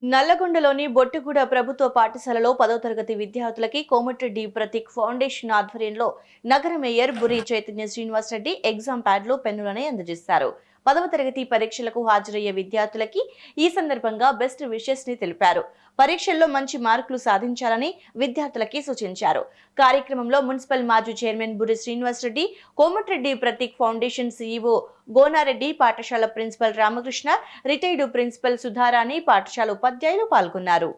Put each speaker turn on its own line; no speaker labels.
నల్లగొండలోని బొట్టుగూడ ప్రభుత్వ పాఠశాలలో 10వ తరగతి విద్యార్థులకి కోమటిరెడ్డి ప్రతీక్ ఫౌండేషన్ ఆధ్వర్యంలో నగర మేయర్ బురి చైతన్య శ్రీనివాస్ రెడ్డి ఎగ్జామ్ ప్యాడ్లు పెన్నులని అందజేశారు. 10వ తరగతి పరీక్షలకు హాజరయ్యే విద్యార్థులకి ఈ సందర్భంగా బెస్ట్ విషెస్ ని తెలిపారు. పరీక్షల్లో మంచి మార్కులు సాధించాలని విద్యార్థులకి సూచించారు. కార్యక్రమంలో మున్సిపల్ మాజీ chairman Buri Srinivas Reddy, Komatireddy Prateek foundation CEO Gonareddy, పాఠశాల principal Ramakrishna, retired principal Sudharani, పాఠశాల ఉపాధ్యాయులు పాల్గొన్నారు.